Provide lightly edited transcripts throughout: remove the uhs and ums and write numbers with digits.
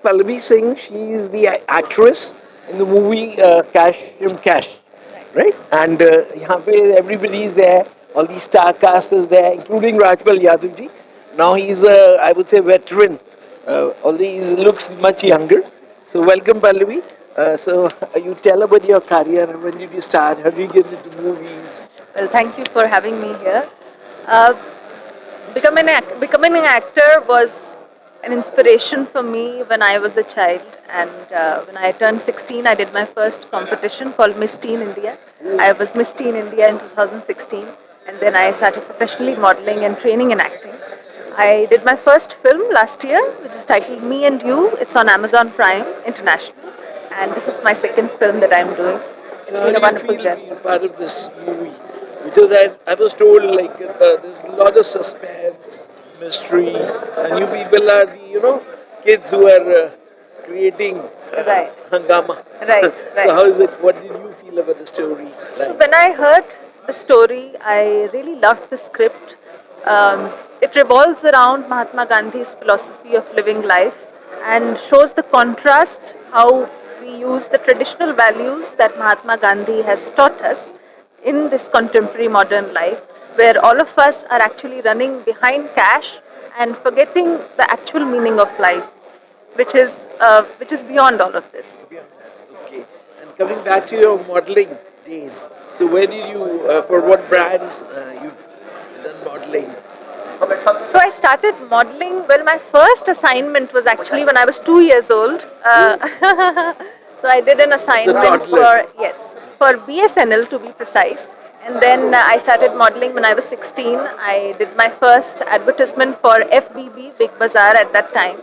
Pallavi Singh. She's the actress in the movie Cash from Cash, right? And यहाँ पे everybody is there. All the star cast is there, including Rajpal Yadav ji. Now he's I would say veteran. Although he looks much younger. So welcome Pallavi. You tell about your career. When did you start? How did you get into movies? Well, thank you for having me here. Uh, becoming an actor was an inspiration for me when I was a child. And when I turned 16, I did my first competition called Miss Teen India. I was Miss Teen India in 2016. And then I started professionally modeling and training in acting. I did my first film last year, which is titled Me and You. It's on Amazon Prime International. And this is my second film that I'm doing. It's How been do a you wonderful feel journey. being part of this movie? Because I was told like there's a lot of suspense, mystery, and you people are the kids who are creating Right, hangama. right, So right. how is it? What did you feel about the story? So when I heard the story, I really loved the script. It revolves around Mahatma Gandhi's philosophy of living life and shows the contrast how we use the traditional values that Mahatma Gandhi has taught us in this contemporary modern life, where all of us are actually running behind cash and forgetting the actual meaning of life, which is beyond all of this. Beyond this, okay. And coming back to your modeling days, so where did you, for what brands you've done modeling? So I started modeling. Well, my first assignment was actually when I was 2 years old. So I did an As a assignment toddler. for, yes, for BSNL to be precise. And then I started modeling when I was 16. I did my first advertisement for FBB, Big Bazaar at that time.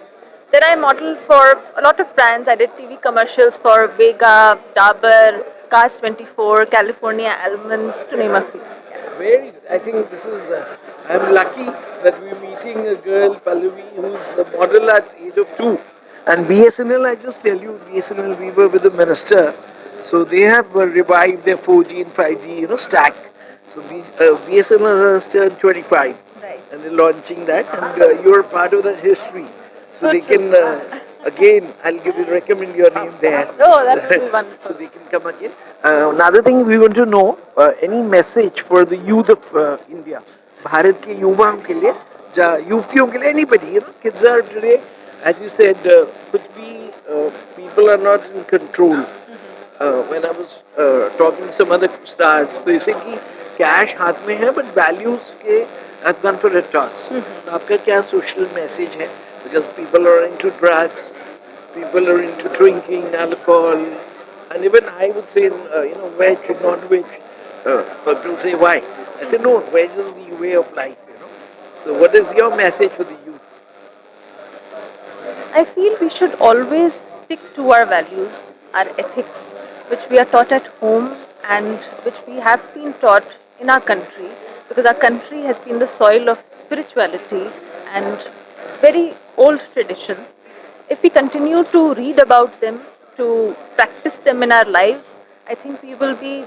Then I modeled for a lot of brands. I did TV commercials for Vega, Dabur, Cars 24, California Almonds, to name a few. Very good. I think this is. I'm lucky that we're meeting a girl, Pallavi, who's a model at age of 2. And BSNL, I just tell you, BSNL, we were with the minister, so they have revived their 4G and 5G, stack. So BSNL has turned 25, Right. and they're launching that, and you're part of that history. So So they true. can again. I'll recommend your name there, Oh, that would be so wonderful. they can come again. Another thing we want to know, any message for the youth of India, Bharat के युवाओं के लिए, युवतियों के लिए, anybody, kids are today, as you said, कुछ भी people are not in control. When I was talking to some other stars, they say कि cash हाथ में है, but values के have gone for a toss. तो आपका क्या social message है? Because people are into drugs, people are into drinking alcohol, and even I would say, veg, non-veg. People say why? I say no, veg is the way of life. So what is your message for the youth? I feel we should always stick to our values, our ethics, which we are taught at home and which we have been taught in our country, because our country has been the soil of spirituality and very old traditions. If we continue to read about them, to practice them in our lives, I think we will be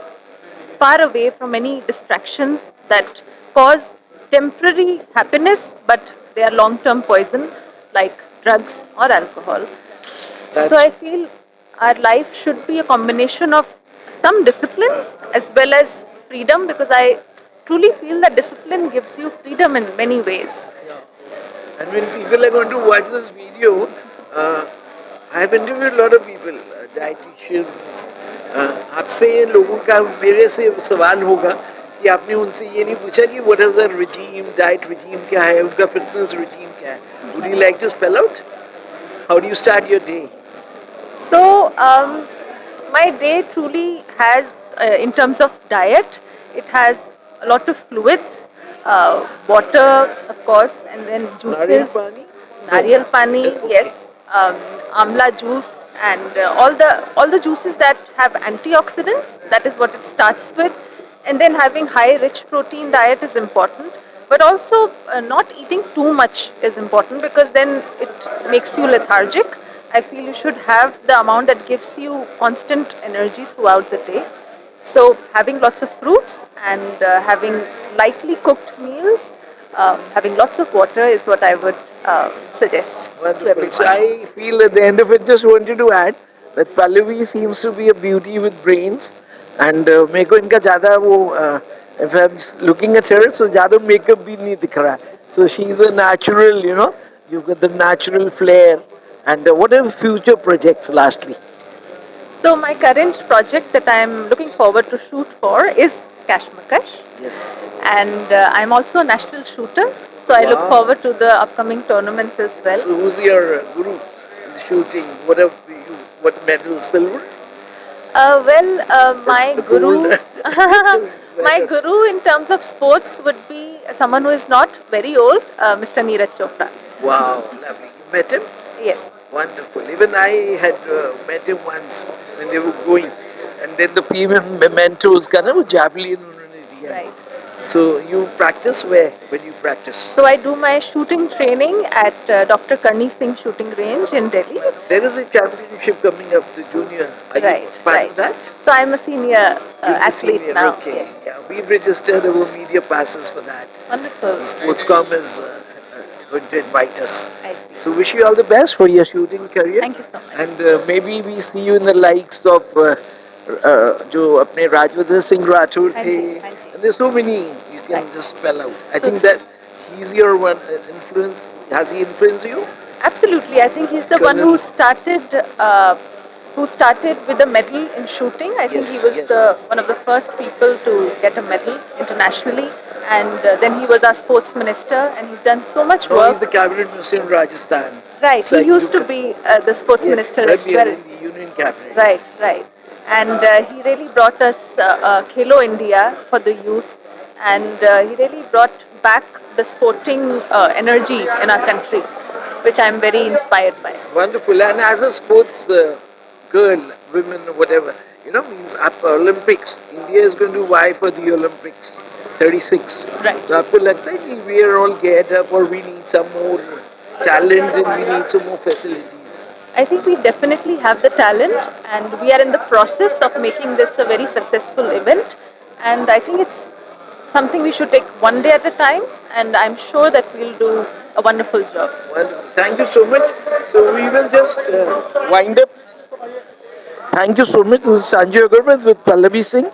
far away from any distractions that cause temporary happiness, but they are long term poison, like drugs or alcohol. So That's I feel our life should be a combination of some disciplines as well as freedom, because I truly feel that discipline gives you freedom in many ways. And when people are going to watch this video, uh, I have interviewed a lot of people, dietitians. आपसे ये लोगों का मेरे से सवाल होगा कि आपने उनसे ये नहीं पूछा कि what is their regime, diet regime क्या है, उनका fitness regime क्या है. Would you like to spell out? How do you start your day? So, my day truly has, in terms of diet, it has a lot of fluids, water, of course, and then Nariyal juices, pani? No. nariyal pani, Okay. yes, amla juice, and all the juices that have antioxidants. That is what it starts with, and then having high rich protein diet is important. But also, not eating too much is important, because then it makes you lethargic. I feel you should have the amount that gives you constant energy throughout the day. So, having lots of fruits and having lightly cooked meals, having lots of water is what I would suggest to Wonderful. everyone. So I feel at the end of it, just wanted to add that Pallavi seems to be a beauty with brains, and मेरे को इनका ज़्यादा वो if I'm looking at her, so ज़्यादा makeup भी नहीं दिख रहा. So she's a natural, you know. You've got the natural flair. And what are the future projects? Lastly, So my current project that I'm looking forward to shoot for is Kashmakash, yes. and I'm also a national shooter. So I look Wow. forward to the upcoming tournaments as well. So who's your guru in the shooting? What have you? What medal? Silver? My The guru, gold? my guru in terms of sports would be someone who is not very old, Mr. Neeraj Chopra. Wow, lovely. You met him? Yes. Wonderful. Even I had met him once when they were going, and then the PM mementos का ना वो javelin उन्होंने दिया. Right. So you practice where when you practice? So I do my shooting training at Dr. Singh shooting range in Delhi. There is a championship coming up, the junior. Are you Right, part right. of that? So I'm a senior You're the athlete senior, now. okay. Yes. Yeah, we've registered our media passes for that. Wonderful. The Sportscom is going to invite us. I see. So wish you all the best for your shooting career. Thank you so much. And maybe we see you in the likes of जो अपने राजवर्धन सिंह राठौर हाँ थे. जी, हाँ जी. And there's so many you can Right. just spell out. I think that he's your one influence. Has he influenced you? Absolutely. I think he's the one Colonel. who started with a medal in shooting. I think Yes, he was yes. one of the first people to get a medal internationally. And then he was our sports minister, and he's done so much No, work. he's the cabinet minister in Rajasthan. Right. So He I used to look be the sports yes, minister as earlier well. in the union cabinet. Right, right. And he really brought us Khelo India for the youth, and he really brought back the sporting energy in our country, which I'm very inspired by. Wonderful. And as a sports girl, women, whatever, means up Olympics. India is going to vie for the Olympics. 36. Right. So आपको लगता है कि we are all geared up or we need some more talent and we need some more facilities? I think we definitely have the talent, and we are in the process of making this a very successful event. And I think it's something we should take one day at a time, and I'm sure that we'll do a wonderful job. Wonderful. Thank you so much. So we will just wind up. Thank you so much. This is Sanjay Agrawal with Pallavi Singh.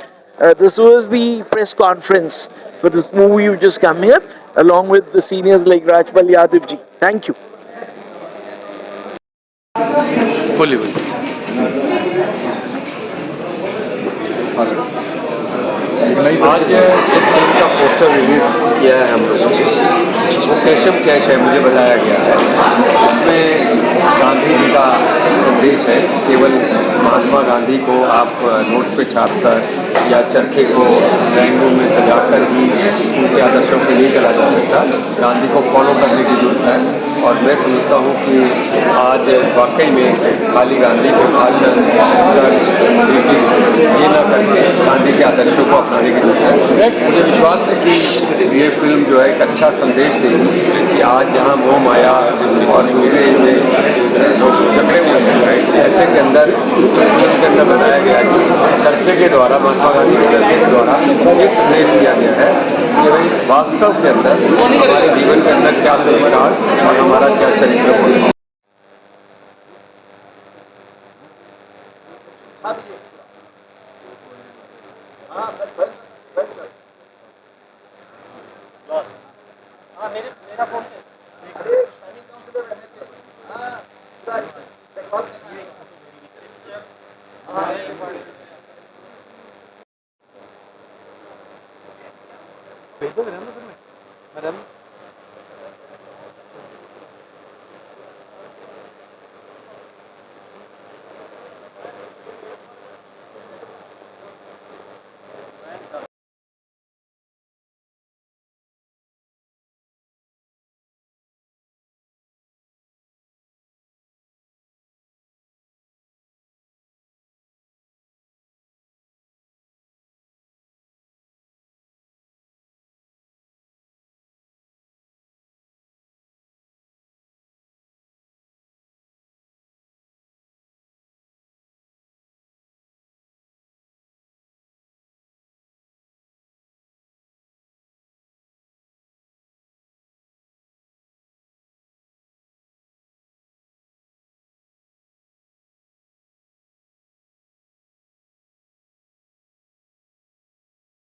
This was the press conference for this movie you just come here, along with the seniors like Rajpal Yadav ji. Thank you. बोलिए बोलिए आज जिस film का poster release किया है हम लोगों ने वो कैशम कैश है मुझे बताया गया है. इसमें गांधी जी का संदेश है. केवल महात्मा गांधी को आप नोट पे छाप कर या चरखे को ड्राइंग रूम में सजा कर ही उनके आदर्शों के लिए चला जा सकता. गांधी को फॉलो करने की जरूरत है. और मैं समझता हूँ कि आज वाकई में खाली गांधी के भाषण ये न करके गांधी के आदर्शों को अपनाने की जरूरत है. मुझे विश्वास है कि ये फिल्म जो है एक अच्छा संदेश देगी कि आज जहाँ मोह माया और दूसरे लोग झगड़े हुए हैं ऐसे के अंदर इस फिल्म के अंदर बताया गया कि चरखे के द्वारा महात्मा गांधी के चरखे के द्वारा ये संदेश दिया गया है कि भाई वास्तव के अंदर हमारे जीवन के अंदर क्या संस्कार और हमारा क्या चरित्र होना. भेज दो मैडम.